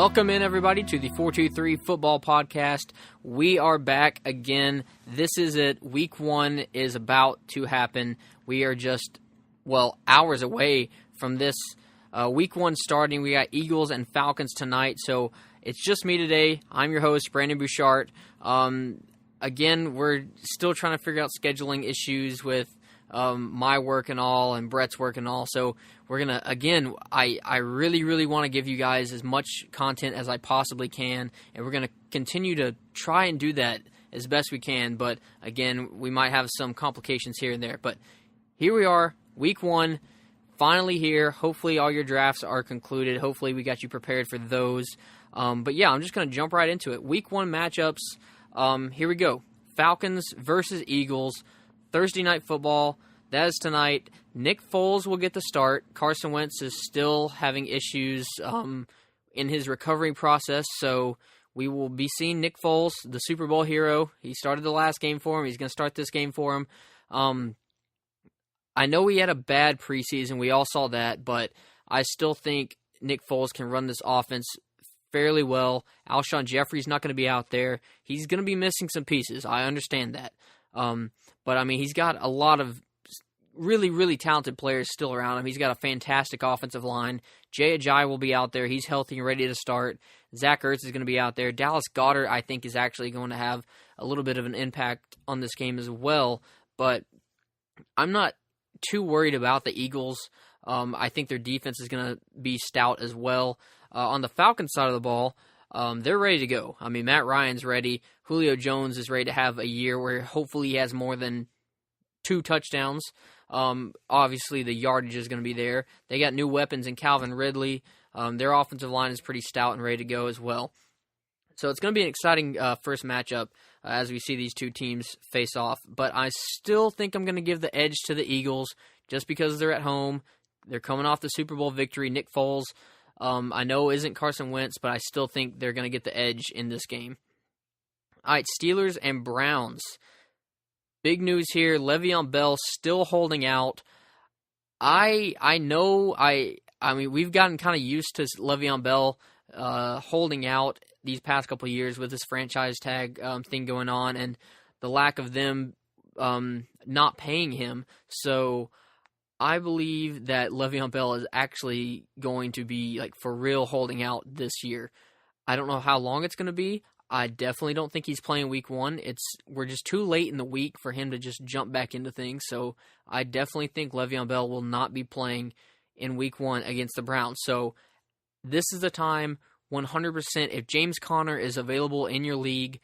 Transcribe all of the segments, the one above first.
Welcome in, everybody, to the 423 Football Podcast. We are back again. This is it. Week 1 is about to happen. We are just, hours away from this Week 1 starting. We got Eagles and Falcons tonight, so it's just me today. I'm your host, Brandon Bouchard. Again, we're still trying to figure out scheduling issues with my work and all, and Brett's work and all. So we're going to, again, I really want to give you guys as much content as I possibly can, and we're going to continue to try and do that as best we can. But again, we might have some complications here and there. But here we are, Week 1, finally here. Hopefully all your drafts are concluded. Hopefully we got you prepared for those. But yeah, I'm just going to jump right into it. Week 1 matchups. Here we go. Falcons versus Eagles. Thursday Night Football, that is tonight. Nick Foles will get the start. Carson Wentz is still having issues in his recovery process, so we will be seeing Nick Foles, the Super Bowl hero. He started the last game for him. He's going to start this game for him. I know he had a bad preseason. We all saw that, but I still think Nick Foles can run this offense fairly well. Alshon Jeffrey's not going to be out there. He's going to be missing some pieces. I understand that. But, I mean, he's got a lot of really talented players still around him. He's got a fantastic offensive line. Jay Ajayi will be out there. He's healthy and ready to start. Zach Ertz is going to be out there. Dallas Goedert, I think, is actually going to have a little bit of an impact on this game as well. But I'm not too worried about the Eagles. I think their defense is going to be stout as well. On the Falcons side of the ball, they're ready to go. I mean, Matt Ryan's ready. Julio Jones is ready to have a year where hopefully he has more than 2 touchdowns. Obviously, the yardage is going to be there. They got new weapons in Calvin Ridley. Their offensive line is pretty stout and ready to go as well. So it's going to be an exciting first matchup as we see these two teams face off. But I still think I'm going to give the edge to the Eagles just because they're at home. They're coming off the Super Bowl victory. Nick Foles, I know isn't Carson Wentz, but I still think they're going to get the edge in this game. All right, Steelers and Browns. Big news here. Le'Veon Bell still holding out. I mean, we've gotten kind of used to Le'Veon Bell holding out these past couple of years with this franchise tag thing going on and the lack of them not paying him. So I believe that Le'Veon Bell is actually going to be, like, for real holding out this year. I don't know how long it's going to be. I definitely don't think he's playing Week 1. We're just too late in the week for him to just jump back into things. So I definitely think Le'Veon Bell will not be playing in Week 1 against the Browns. So this is the time, 100%. If James Conner is available in your league,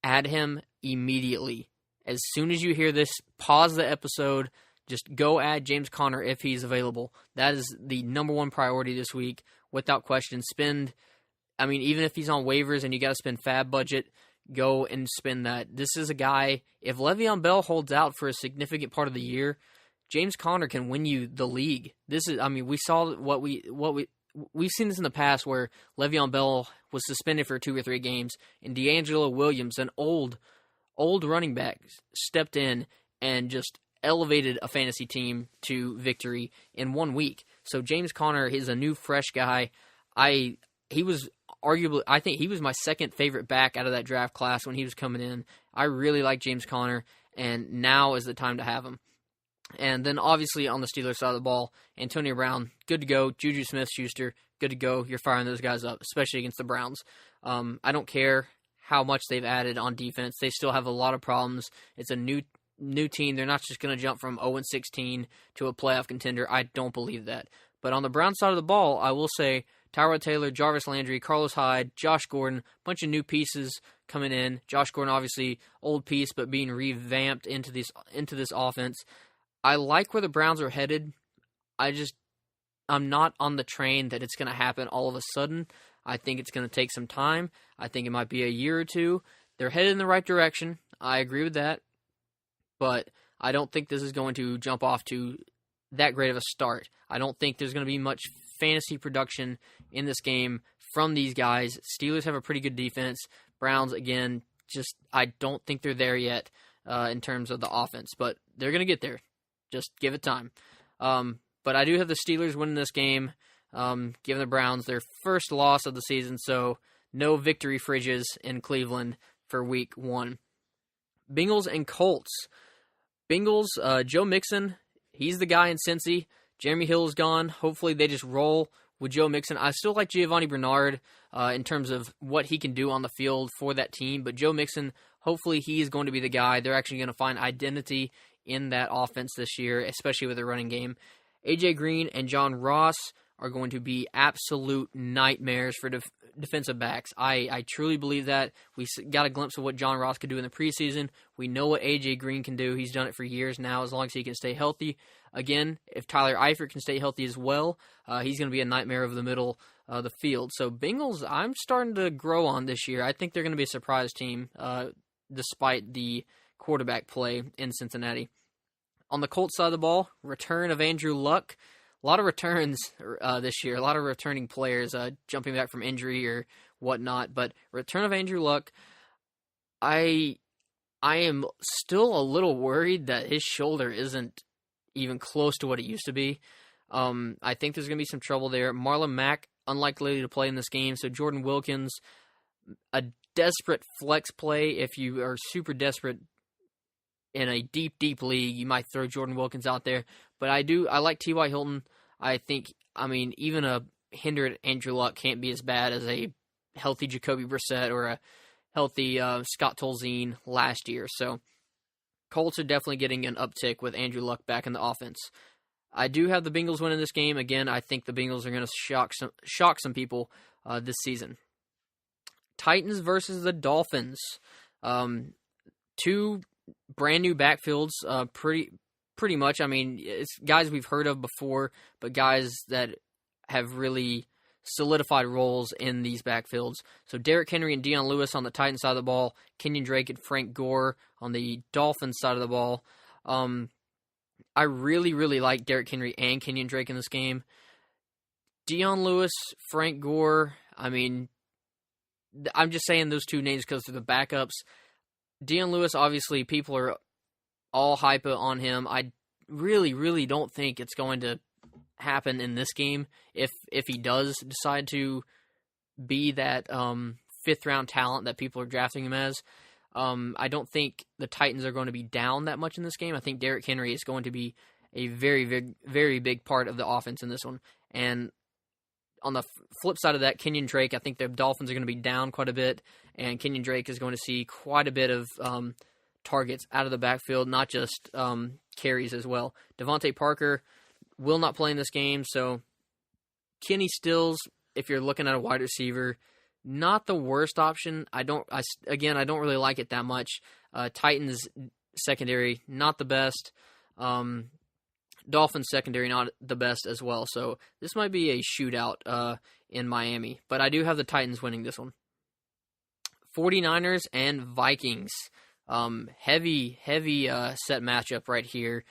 add him immediately. As soon as you hear this, pause the episode. Just go add James Conner if he's available. That is the number one priority this week, without question. Even if he's on waivers and you got to spend fab budget, go and spend that. This is a guy, if Le'Veon Bell holds out for a significant part of the year, James Conner can win you the league. We saw we've seen this in the past where Le'Veon Bell was suspended for 2 or 3 games, and D'Angelo Williams, an old running back, stepped in and just elevated a fantasy team to victory in 1 week. So James Conner is a new, fresh guy. I think he was my second favorite back out of that draft class when he was coming in. I really like James Conner, and now is the time to have him. And then obviously on the Steelers side of the ball, Antonio Brown, good to go. Juju Smith-Schuster, good to go. You're firing those guys up, especially against the Browns. I don't care how much they've added on defense. They still have a lot of problems. It's a new team. They're not just going to jump from 0-16 to a playoff contender. I don't believe that. But on the Browns side of the ball, I will say Tyrod Taylor, Jarvis Landry, Carlos Hyde, Josh Gordon, bunch of new pieces coming in. Josh Gordon, obviously, old piece, but being revamped into this offense. I like where the Browns are headed. I'm not on the train that it's going to happen all of a sudden. I think it's going to take some time. I think it might be a year or two. They're headed in the right direction. I agree with that. But I don't think this is going to jump off to that great of a start. I don't think there's going to be much fantasy production in this game from these guys. Steelers have a pretty good defense. Browns, again, I don't think they're there yet in terms of the offense. But they're going to get there. Just give it time. But I do have the Steelers winning this game. giving the Browns their first loss of the season, so no victory fridges in Cleveland for week 1. Bengals and Colts. Bengals, Joe Mixon, he's the guy in Cincy. Jeremy Hill is gone. Hopefully they just roll with Joe Mixon. I still like Giovanni Bernard in terms of what he can do on the field for that team, but Joe Mixon, hopefully he is going to be the guy. They're actually going to find identity in that offense this year, especially with the running game. A.J. Green and John Ross are going to be absolute nightmares for defensive backs. I truly believe that. We got a glimpse of what John Ross could do in the preseason. We know what A.J. Green can do. He's done it for years now, as long as he can stay healthy. Again, if Tyler Eifert can stay healthy as well, he's going to be a nightmare over the middle of the field. So Bengals, I'm starting to grow on this year. I think they're going to be a surprise team, despite the quarterback play in Cincinnati. On the Colts side of the ball, return of Andrew Luck. A lot of returns this year, a lot of returning players jumping back from injury or whatnot. But return of Andrew Luck, I am still a little worried that his shoulder isn't even close to what it used to be. I think there's going to be some trouble there. Marlon Mack, unlikely to play in this game. So Jordan Wilkins, a desperate flex play. If you are super desperate in a deep, deep league, you might throw Jordan Wilkins out there. But I like T.Y. Hilton. Even a hindered Andrew Luck can't be as bad as a healthy Jacoby Brissett or a healthy Scott Tolzien last year. So Colts are definitely getting an uptick with Andrew Luck back in the offense. I do have the Bengals winning this game. Again, I think the Bengals are going to shock some people this season. Titans versus the Dolphins. Two brand new backfields, pretty much. It's guys we've heard of before, but guys that have really solidified roles in these backfields. So Derrick Henry and Dion Lewis on the Titans side of the ball, Kenyon Drake and Frank Gore on the Dolphins side of the ball. I really, really like Derrick Henry and Kenyon Drake in this game. Dion Lewis, Frank Gore, I'm just saying those two names because they're the backups. Dion Lewis, obviously, people are all hype on him. I really, really don't think it's going to happen in this game if he does decide to be that fifth-round talent that people are drafting him as. I don't think the Titans are going to be down that much in this game. I think Derrick Henry is going to be a very, very, very big part of the offense in this one. And on the flip side of that, Kenyon Drake, I think the Dolphins are going to be down quite a bit, and Kenyon Drake is going to see quite a bit of targets out of the backfield, not just carries as well. Devontae Parker will not play in this game, so Kenny Stills, if you're looking at a wide receiver, not the worst option. I don't really like it that much. Titans secondary, not the best. Dolphins secondary, not the best as well. So this might be a shootout in Miami. But I do have the Titans winning this one. 49ers and Vikings. Heavy set matchup right here.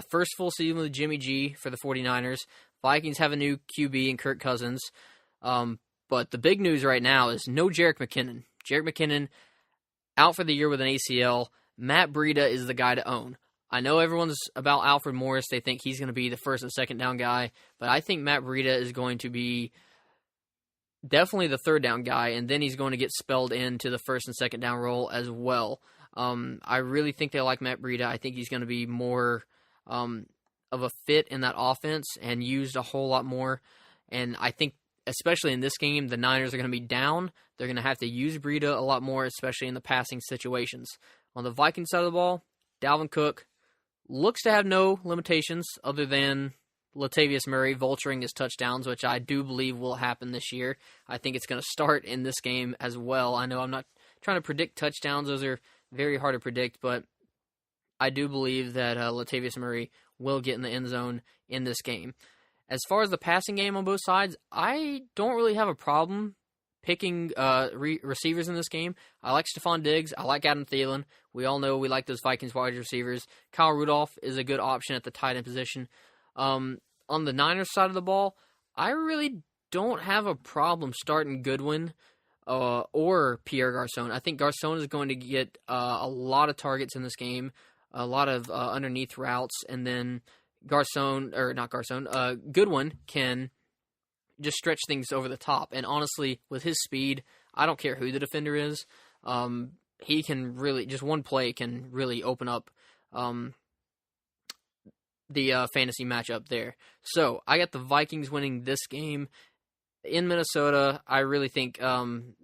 First full season with Jimmy G for the 49ers. Vikings have a new QB in Kirk Cousins. But the big news right now is no Jerick McKinnon. Jerick McKinnon out for the year with an ACL. Matt Breida is the guy to own. I know everyone's about Alfred Morris. They think he's going to be the first and second down guy. But I think Matt Breida is going to be definitely the third down guy. And then he's going to get spelled into the first and second down role as well. I really think they like Matt Breida. I think he's going to be more of a fit in that offense and used a whole lot more. And I think, especially in this game, the Niners are going to be down. They're going to have to use Breida a lot more, especially in the passing situations. On the Vikings side of the ball, Dalvin Cook looks to have no limitations other than Latavius Murray vulturing his touchdowns, which I do believe will happen this year. I think it's going to start in this game as well. I know I'm not trying to predict touchdowns. Those are very hard to predict, but I do believe that Latavius Murray will get in the end zone in this game. As far as the passing game on both sides, I don't really have a problem picking receivers in this game. I like Stephon Diggs. I like Adam Thielen. We all know we like those Vikings wide receivers. Kyle Rudolph is a good option at the tight end position. On the Niners side of the ball, I really don't have a problem starting Goodwin or Pierre Garçon. I think Garçon is going to get a lot of targets in this game, a lot of underneath routes, and then Goodwin can just stretch things over the top. And honestly, with his speed, I don't care who the defender is. He can really, just one play can really open up the fantasy matchup there. So I got the Vikings winning this game in Minnesota. I really think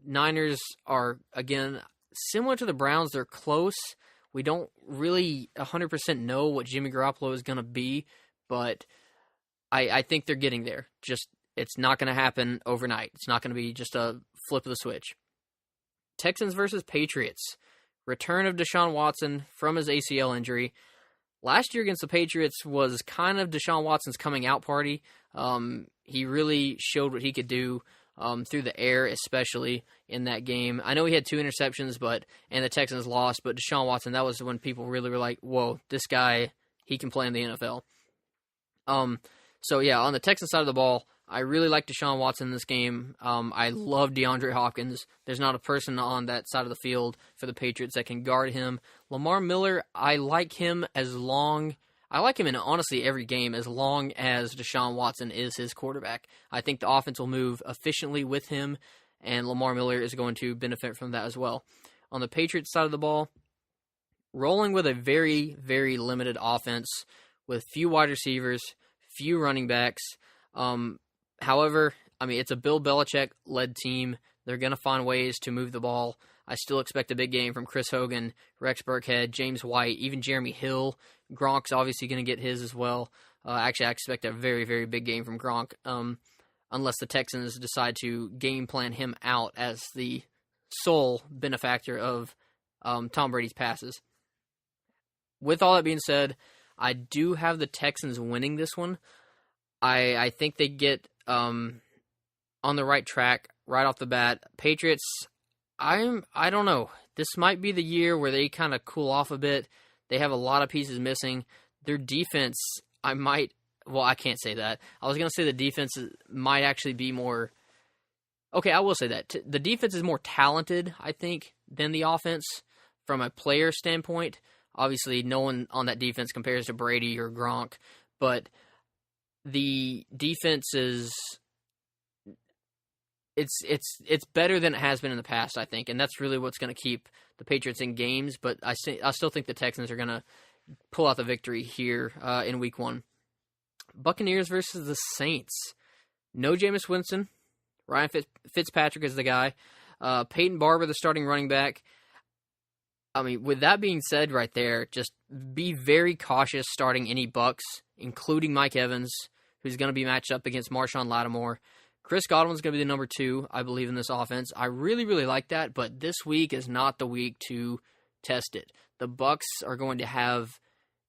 Niners are, again, similar to the Browns. They're close. We don't really 100% know what Jimmy Garoppolo is going to be, but I think they're getting there. Just, it's not going to happen overnight. It's not going to be just a flip of the switch. Texans versus Patriots. Return of Deshaun Watson from his ACL injury. Last year against the Patriots was kind of Deshaun Watson's coming out party. He really showed what he could do through the air, especially in that game. I know he had 2 interceptions, and the Texans lost, but Deshaun Watson, that was when people really were like, whoa, this guy, he can play in the NFL. So yeah, on the Texans side of the ball, I really like Deshaun Watson in this game. I love DeAndre Hopkins. There's not a person on that side of the field for the Patriots that can guard him. Lamar Miller, I like him in honestly every game as long as Deshaun Watson is his quarterback. I think the offense will move efficiently with him, and Lamar Miller is going to benefit from that as well. On the Patriots side of the ball, rolling with a very, very limited offense with few wide receivers, few running backs. However, I mean, it's a Bill Belichick-led team. They're going to find ways to move the ball. I still expect a big game from Chris Hogan, Rex Burkhead, James White, even Jeremy Hill. Gronk's obviously going to get his as well. Actually, I expect a very, very big game from Gronk, unless the Texans decide to game plan him out as the sole benefactor of Tom Brady's passes. With all that being said, I do have the Texans winning this one. I think they get on the right track right off the bat. Patriots, I don't know. This might be the year where they kind of cool off a bit. They have a lot of pieces missing. Their defense, I can't say that. I was going to say the defense might actually be more... Okay, I will say that. The defense is more talented, I think, than the offense from a player standpoint. Obviously, no one on that defense compares to Brady or Gronk, but the defense is... It's better than it has been in the past, I think, and that's really what's going to keep the Patriots in games. But I still think the Texans are going to pull out the victory here in Week 1. Buccaneers versus the Saints. No Jameis Winston. Ryan Fitzpatrick is the guy. Peyton Barber, the starting running back. I mean, with that being said, right there, just be very cautious starting any Bucs, including Mike Evans, who's going to be matched up against Marshawn Lattimore. Chris Godwin's going to be the number 2, I believe, in this offense. I really, really like that, but this week is not the week to test it. The Bucs are going to have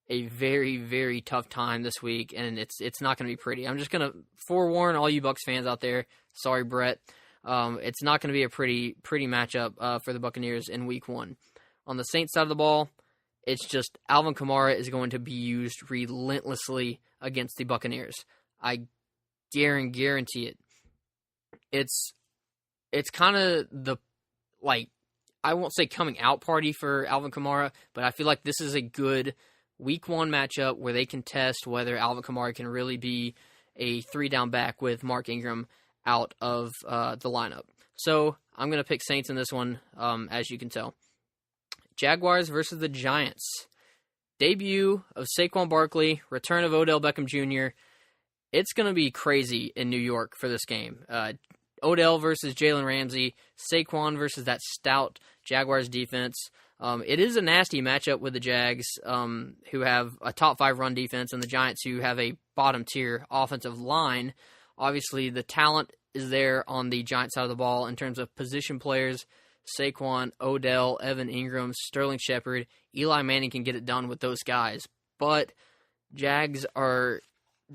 a very, very tough time this week, and it's not going to be pretty. I'm just going to forewarn all you Bucs fans out there. Sorry, Brett. It's not going to be a pretty matchup for the Buccaneers in Week 1. On the Saints side of the ball, it's just Alvin Kamara is going to be used relentlessly against the Buccaneers. I guarantee it. It's kind of the, like, I won't say coming out party for Alvin Kamara, but I feel like this is a good Week 1 matchup where they can test whether Alvin Kamara can really be a 3-down back with Mark Ingram out of the lineup. So I'm going to pick Saints in this one, as you can tell. Jaguars versus the Giants. Debut of Saquon Barkley, return of Odell Beckham Jr. It's going to be crazy in New York for this game. Odell versus Jalen Ramsey, Saquon versus that stout Jaguars defense. It is a nasty matchup with the Jags, who have a top 5 run defense, and the Giants, who have a bottom-tier offensive line. Obviously, the talent is there on the Giants side of the ball in terms of position players. Saquon, Odell, Evan Ingram, Sterling Shepard, Eli Manning can get it done with those guys. But Jags are...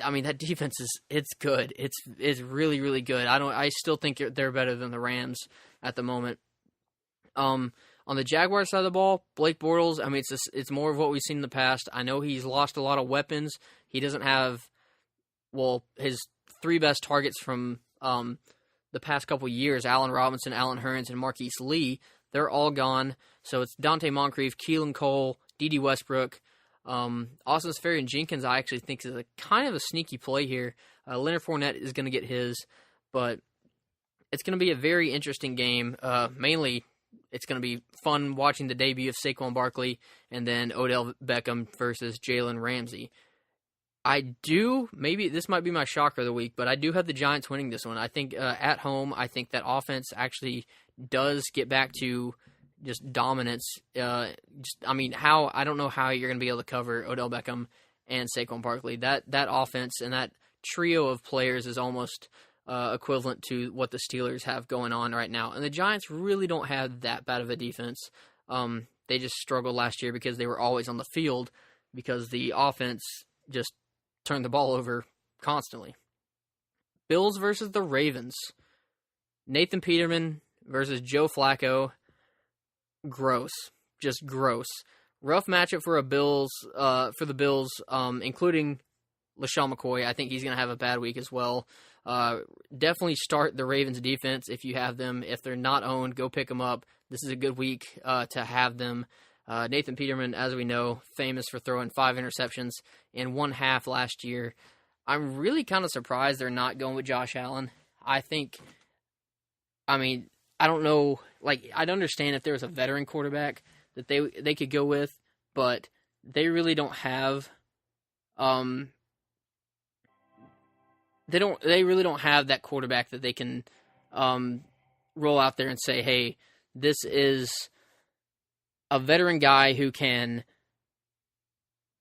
I mean, that defense it's good. It's really, really good. I still think they're better than the Rams at the moment. On the Jaguars side of the ball, Blake Bortles, I mean, it's more of what we've seen in the past. I know he's lost a lot of weapons. He doesn't have, his 3 best targets from the past couple years, Allen Robinson, Allen Hurns, and Marquise Lee, they're all gone. So it's Dante Moncrief, Keelan Cole, Dede Westbrook, Austin Sperry and Jenkins, I actually think is a kind of a sneaky play here. Leonard Fournette is going to get his, but it's going to be a very interesting game. Mainly, it's going to be fun watching the debut of Saquon Barkley and then Odell Beckham versus Jalen Ramsey. Maybe this might be my shocker of the week, but I do have the Giants winning this one. I think at home, I think that offense actually does get back to just dominance. I don't know how you're going to be able to cover Odell Beckham and Saquon Barkley. That offense and that trio of players is almost equivalent to what the Steelers have going on right now. And the Giants really don't have that bad of a defense. They just struggled last year because they were always on the field because the offense just turned the ball over constantly. Bills versus the Ravens. Nathan Peterman versus Joe Flacco. Gross. Just gross. Rough matchup for the Bills, including LaShawn McCoy. I think he's going to have a bad week as well. Definitely start the Ravens defense if you have them. If they're not owned, go pick them up. This is a good week to have them. Nathan Peterman, as we know, famous for throwing 5 interceptions in one half last year. I'm really kind of surprised they're not going with Josh Allen. I don't know. I'd understand if there was a veteran quarterback that they could go with, but they really don't have. They really don't have that quarterback that they can roll out there and say, "Hey, this is a veteran guy who can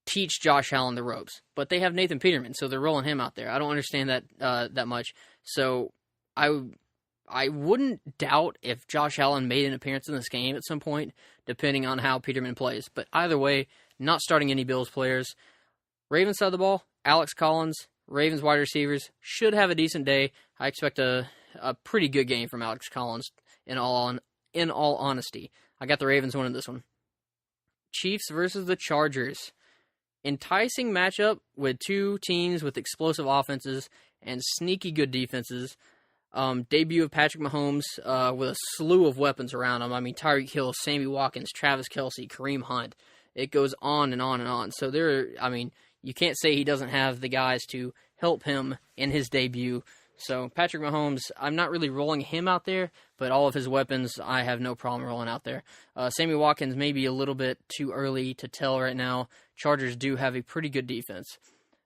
teach Josh Allen the ropes." But they have Nathan Peterman, so they're rolling him out there. I don't understand that much. So I wouldn't doubt if Josh Allen made an appearance in this game at some point, depending on how Peterman plays. But either way, not starting any Bills players. Ravens side of the ball, Alex Collins, Ravens wide receivers, should have a decent day. I expect a pretty good game from Alex Collins, in all honesty. I got the Ravens winning this one. Chiefs versus the Chargers. Enticing matchup with two teams with explosive offenses and sneaky good defenses. Debut of Patrick Mahomes with a slew of weapons around him. I mean, Tyreek Hill, Sammy Watkins, Travis Kelce, Kareem Hunt. It goes on and on and on. So you can't say he doesn't have the guys to help him in his debut. So Patrick Mahomes, I'm not really rolling him out there, but all of his weapons, I have no problem rolling out there. Sammy Watkins may be a little bit too early to tell right now. Chargers do have a pretty good defense.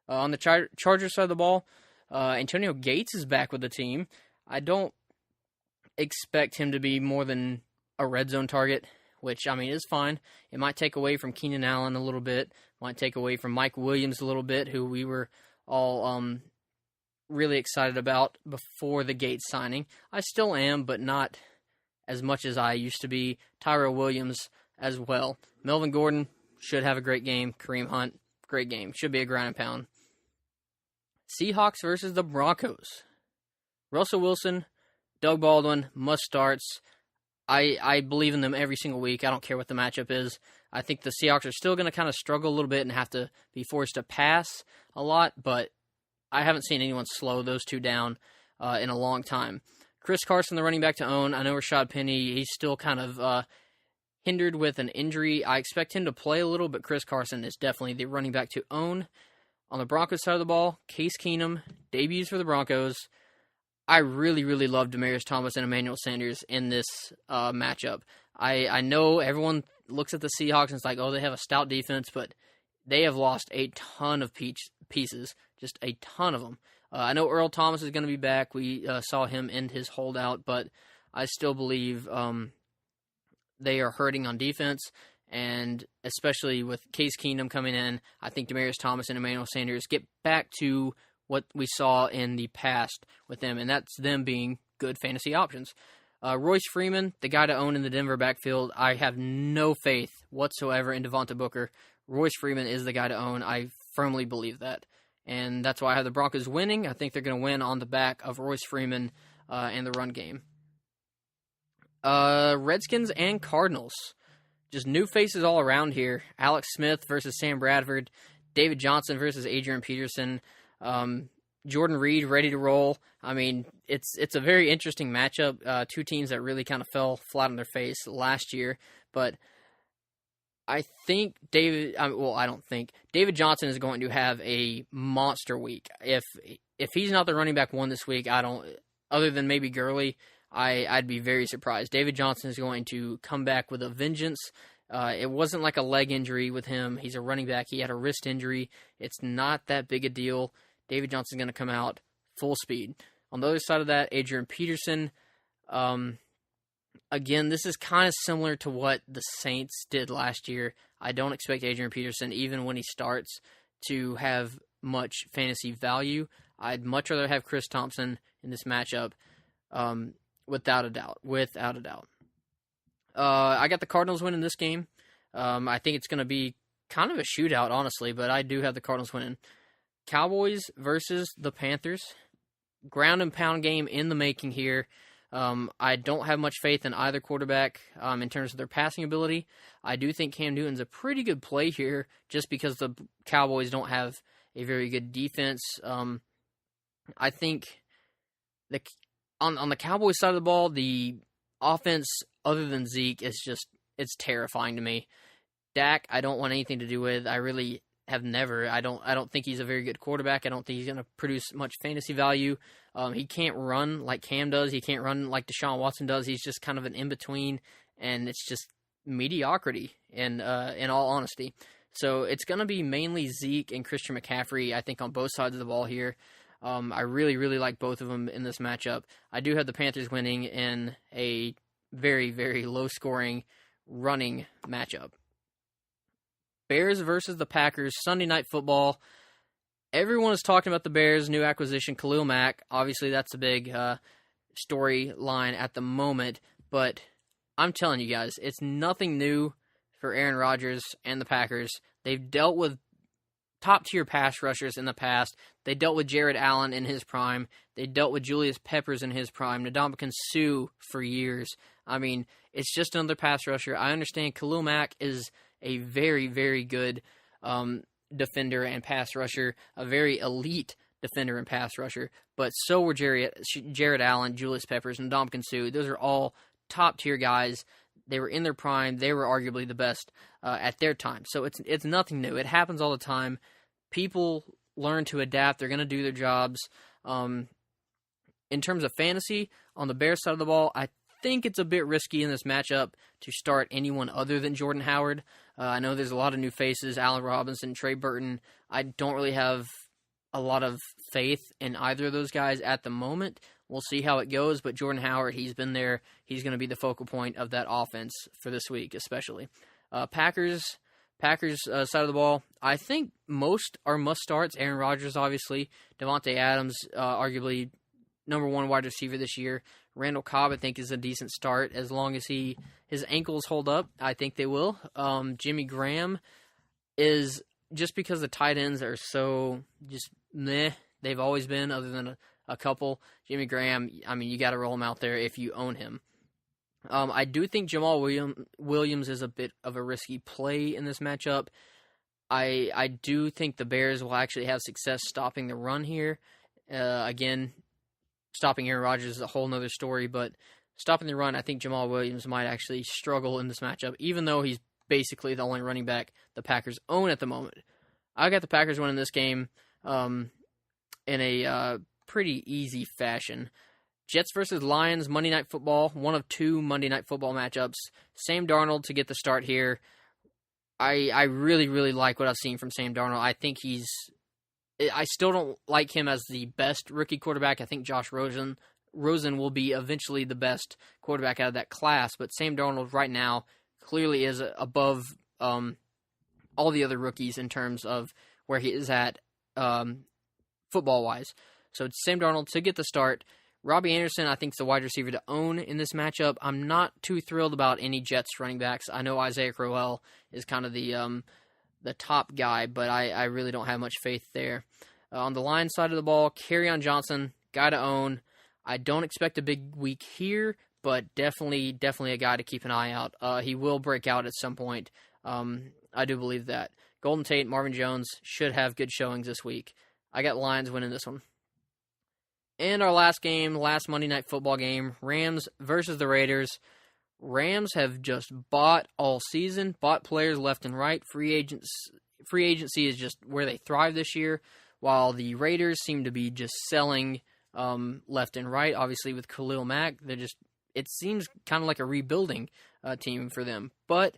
On the Chargers side of the ball, Antonio Gates is back with the team. I don't expect him to be more than a red zone target, which, is fine. It might take away from Keenan Allen a little bit. Might take away from Mike Williams a little bit, who we were all really excited about before the Gates signing. I still am, but not as much as I used to be. Tyrell Williams as well. Melvin Gordon should have a great game. Kareem Hunt, great game. Should be a ground and pound. Seahawks versus the Broncos. Russell Wilson, Doug Baldwin, must starts. I believe in them every single week. I don't care what the matchup is. I think the Seahawks are still going to kind of struggle a little bit and have to be forced to pass a lot, but I haven't seen anyone slow those two down in a long time. Chris Carson, the running back to own. I know Rashad Penny, he's still kind of hindered with an injury. I expect him to play a little, but Chris Carson is definitely the running back to own. On the Broncos side of the ball, Case Keenum, debuts for the Broncos. I really, really love Demaryius Thomas and Emmanuel Sanders in this matchup. I know everyone looks at the Seahawks and it's like, oh, they have a stout defense, but they have lost a ton of pieces, just a ton of them. I know Earl Thomas is going to be back. We saw him end his holdout, but I still believe they are hurting on defense, and especially with Case Keenum coming in, I think Demaryius Thomas and Emmanuel Sanders get back to what we saw in the past with them, and that's them being good fantasy options. Royce Freeman, the guy to own in the Denver backfield, I have no faith whatsoever in Devonta Booker. Royce Freeman is the guy to own. I firmly believe that, and that's why I have the Broncos winning. I think they're going to win on the back of Royce Freeman and the run game. Redskins and Cardinals. Just new faces all around here. Alex Smith versus Sam Bradford. David Johnson versus Adrian Peterson. Jordan Reed ready to roll. It's a very interesting matchup. Two teams that really kind of fell flat on their face last year, but I think David Johnson is going to have a monster week. If he's not the running back one this week, I other than maybe Gurley, I'd be very surprised. David Johnson is going to come back with a vengeance. It wasn't like a leg injury with him. He's a running back. He had a wrist injury. It's not that big a deal. David Johnson's going to come out full speed. On the other side of that, Adrian Peterson. Again, this is kind of similar to what the Saints did last year. I don't expect Adrian Peterson, even when he starts, to have much fantasy value. I'd much rather have Chris Thompson in this matchup, without a doubt. I got the Cardinals winning this game. I think it's going to be kind of a shootout, honestly, but I do have the Cardinals winning. Cowboys versus the Panthers. Ground and pound game in the making here. I don't have much faith in either quarterback in terms of their passing ability. I do think Cam Newton's a pretty good play here just because the Cowboys don't have a very good defense. I think on the Cowboys side of the ball, the offense other than Zeke is it's terrifying to me. Dak, I don't want anything to do with. I really have never. I don't think he's a very good quarterback. I don't think he's going to produce much fantasy value. He can't run like Cam does. He can't run like Deshaun Watson does. He's just kind of an in-between, and it's just mediocrity in all honesty. So it's going to be mainly Zeke and Christian McCaffrey, I think, on both sides of the ball here. I really, really like both of them in this matchup. I do have the Panthers winning in a very, very low-scoring running matchup. Bears versus the Packers, Sunday Night Football. Everyone is talking about the Bears' new acquisition, Khalil Mack. Obviously, that's a big storyline at the moment. But I'm telling you guys, it's nothing new for Aaron Rodgers and the Packers. They've dealt with top-tier pass rushers in the past. They dealt with Jared Allen in his prime. They dealt with Julius Peppers in his prime. Ndamukong Suh for years. I mean, it's just another pass rusher. I understand Khalil Mack is a very, very good defender and pass rusher, a very elite defender and pass rusher, but so were Jared Allen, Julius Peppers, and Ndamukong Suh. Those are all top-tier guys. They were in their prime. They were arguably the best at their time. So it's nothing new. It happens all the time. People learn to adapt. They're going to do their jobs. In terms of fantasy, on the Bears side of the ball, I think it's a bit risky in this matchup to start anyone other than Jordan Howard. I know there's a lot of new faces, Allen Robinson, Trey Burton. I don't really have a lot of faith in either of those guys at the moment. We'll see how it goes, but Jordan Howard, he's been there. He's going to be the focal point of that offense for this week, especially. Packers side of the ball, I think most are must-starts. Aaron Rodgers, obviously. Devontae Adams, arguably number one wide receiver this year. Randall Cobb, I think, is a decent start as long as his ankles hold up. I think they will. Jimmy Graham is, just because the tight ends are so just meh, they've always been, other than a couple. Jimmy Graham, I mean, you got to roll him out there if you own him. I do think Jamal Williams is a bit of a risky play in this matchup. I do think the Bears will actually have success stopping the run here. Again, stopping Aaron Rodgers is a whole nother story, but stopping the run, I think Jamal Williams might actually struggle in this matchup, even though he's basically the only running back the Packers own at the moment. I got the Packers winning this game in a pretty easy fashion. Jets versus Lions, Monday Night Football, one of two Monday Night Football matchups. Sam Darnold to get the start here. I really, really like what I've seen from Sam Darnold. I think I still don't like him as the best rookie quarterback. I think Josh Rosen will be eventually the best quarterback out of that class, but Sam Darnold right now clearly is above all the other rookies in terms of where he is at football-wise. So it's Sam Darnold to get the start. Robbie Anderson, I think, is the wide receiver to own in this matchup. I'm not too thrilled about any Jets running backs. I know Isaiah Crowell is kind of the top guy, but I really don't have much faith there. On the Lions side of the ball, Kerryon Johnson, guy to own. I don't expect a big week here, but definitely a guy to keep an eye out. He will break out at some point. I do believe that. Golden Tate, Marvin Jones should have good showings this week. I got Lions winning this one. And our last Monday Night Football game, Rams versus the Raiders. Rams have just bought all season, bought players left and right. Free agency is just where they thrive this year, while the Raiders seem to be just selling left and right. Obviously, with Khalil Mack, it seems kind of like a rebuilding team for them. But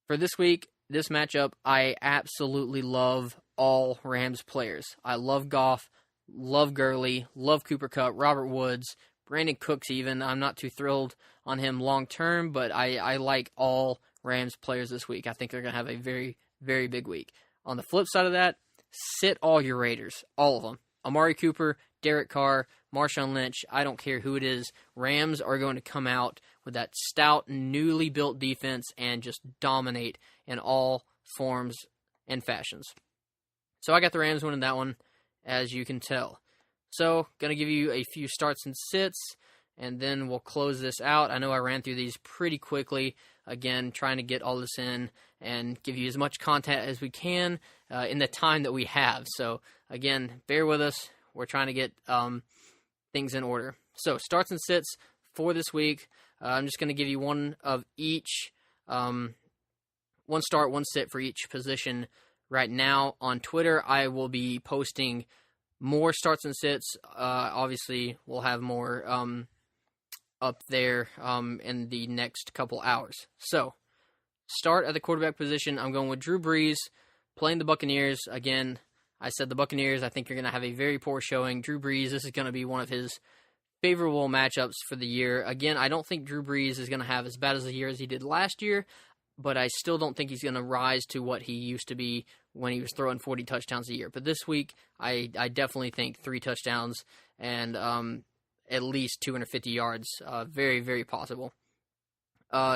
for this week, this matchup, I absolutely love all Rams players. I love Goff, love Gurley, love Cooper Kupp, Robert Woods, Brandon Cooks even. I'm not too thrilled on him long term, but I like all Rams players this week. I think they're going to have a very, very big week. On the flip side of that, sit all your Raiders, all of them. Amari Cooper, Derek Carr, Marshawn Lynch, I don't care who it is. Rams are going to come out with that stout, newly built defense and just dominate in all forms and fashions. So I got the Rams winning that one, as you can tell. So, going to give you a few starts and sits, and then we'll close this out. I know I ran through these pretty quickly. Again, trying to get all this in and give you as much content as we can in the time that we have. So, again, bear with us. We're trying to get things in order. So, starts and sits for this week. I'm just going to give you one of each, one start, one sit for each position right now. On Twitter, I will be posting more starts and sits. Obviously, we'll have more up there in the next couple hours. So, start at the quarterback position. I'm going with Drew Brees playing the Buccaneers. Again, I said the Buccaneers, I think you're going to have a very poor showing. Drew Brees, this is going to be one of his favorable matchups for the year. Again, I don't think Drew Brees is going to have as bad as a year as he did last year, but I still don't think he's going to rise to what he used to be when he was throwing 40 touchdowns a year. But this week, I definitely think 3 touchdowns and at least 250 yards. Very, very possible.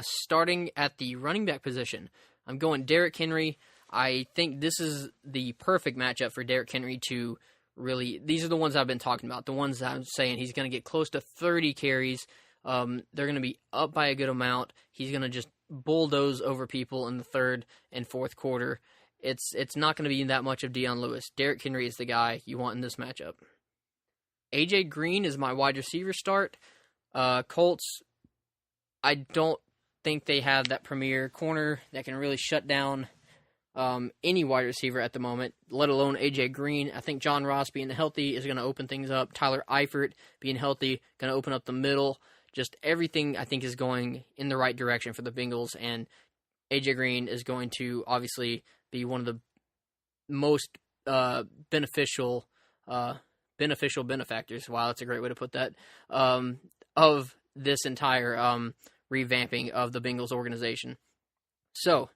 Starting at the running back position, I'm going Derrick Henry. I think this is the perfect matchup for Derrick Henry to really, these are the ones I've been talking about, the ones that I'm saying he's going to get close to 30 carries. They're going to be up by a good amount. He's going to just bulldoze over people in the third and fourth quarter. It's not going to be that much of Deion Lewis. Derrick Henry is the guy you want in this matchup. AJ Green is my wide receiver start. Colts, I don't think they have that premier corner that can really shut down any wide receiver at the moment, let alone AJ Green. I think John Ross being healthy is going to open things up. Tyler Eifert being healthy, going to open up the middle. Just everything, I think, is going in the right direction for the Bengals, and AJ Green is going to obviously be one of the most beneficial benefactors. Wow, that's a great way to put that. Of this entire revamping of the Bengals organization. So,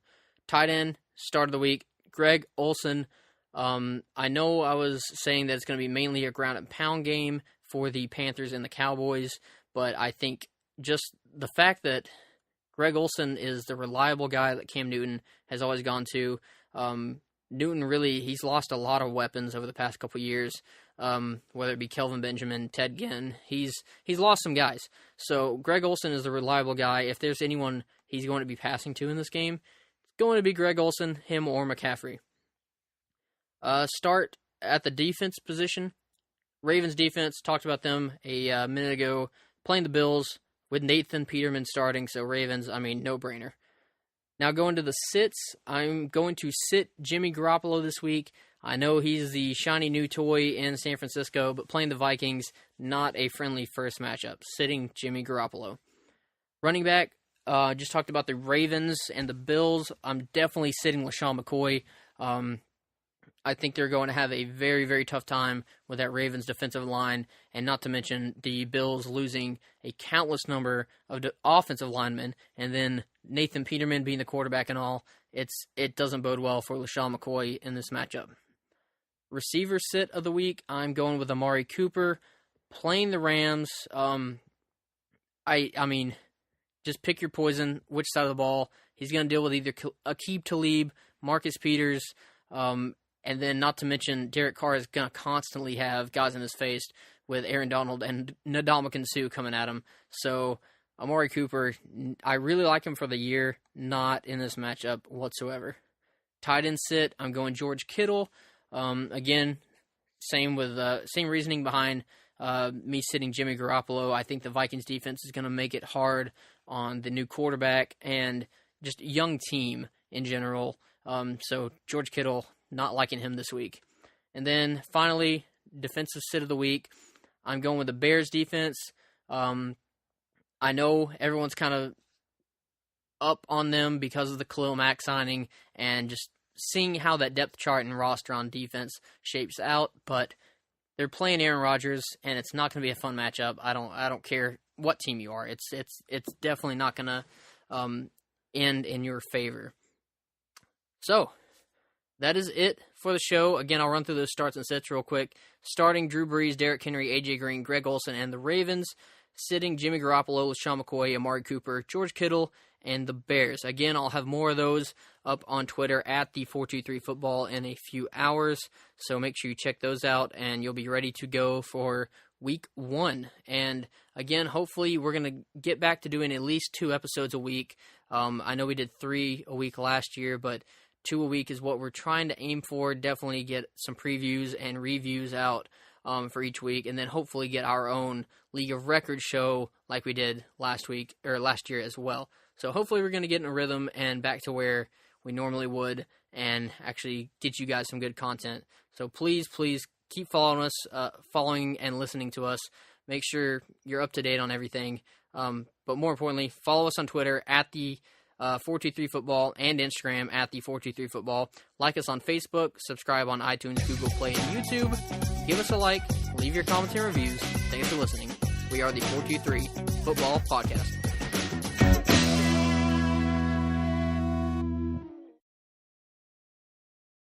tight end, start of the week, Greg Olsen. I know I was saying that it's going to be mainly a ground and pound game for the Panthers and the Cowboys, but I think just the fact that Greg Olsen is the reliable guy that Cam Newton has always gone to. Newton really, he's lost a lot of weapons over the past couple years, whether it be Kelvin Benjamin, Ted Ginn. He's lost some guys. So Greg Olsen is the reliable guy. If there's anyone he's going to be passing to in this game, it's going to be Greg Olsen, him or McCaffrey. Start at the defense position. Ravens defense, talked about them a minute ago, playing the Bills with Nathan Peterman starting, so Ravens, no-brainer. Now going to the sits, I'm going to sit Jimmy Garoppolo this week. I know he's the shiny new toy in San Francisco, but playing the Vikings, not a friendly first matchup. Sitting Jimmy Garoppolo. Running back, just talked about the Ravens and the Bills. I'm definitely sitting LaShawn McCoy. I think they're going to have a very, very tough time with that Ravens defensive line, and not to mention the Bills losing a countless number of offensive linemen, and then Nathan Peterman being the quarterback and all. It doesn't bode well for LaShawn McCoy in this matchup. Receiver sit of the week, I'm going with Amari Cooper, playing the Rams. Just pick your poison, which side of the ball. He's going to deal with either Aqib Talib, Marcus Peters, and then, not to mention, Derek Carr is going to constantly have guys in his face with Aaron Donald and Ndamukong Suh coming at him. So, Amari Cooper, I really like him for the year, not in this matchup whatsoever. Tight end sit, I'm going George Kittle. Again, same reasoning behind me sitting Jimmy Garoppolo. I think the Vikings defense is going to make it hard on the new quarterback and just young team in general. So, George Kittle, not liking him this week. And then, finally, defensive sit of the week, I'm going with the Bears defense. I know everyone's kind of up on them because of the Khalil Mack signing and just seeing how that depth chart and roster on defense shapes out, but they're playing Aaron Rodgers, and it's not going to be a fun matchup. I don't care what team you are. It's definitely not going to end in your favor. So that is it for the show. Again, I'll run through those starts and sits real quick. Starting, Drew Brees, Derrick Henry, A.J. Green, Greg Olsen, and the Ravens. Sitting, Jimmy Garoppolo, Sean McCoy, Amari Cooper, George Kittle, and the Bears. Again, I'll have more of those up on Twitter at the 423football in a few hours. So make sure you check those out, and you'll be ready to go for week 1. And again, hopefully we're going to get back to doing at least 2 episodes a week. I know we did 3 a week last year, but 2 a week is what we're trying to aim for. Definitely get some previews and reviews out for each week, and then hopefully get our own League of Records show like we did last year as well. So hopefully we're going to get in a rhythm and back to where we normally would and actually get you guys some good content. So please keep following us, following and listening to us. Make sure you're up to date on everything. But more importantly, follow us on Twitter at the 423football and Instagram at the 423football. Like us on Facebook, subscribe on iTunes, Google Play, and YouTube. Give us a like, leave your comments and reviews. Thanks for listening. We are the 423 Football Podcast.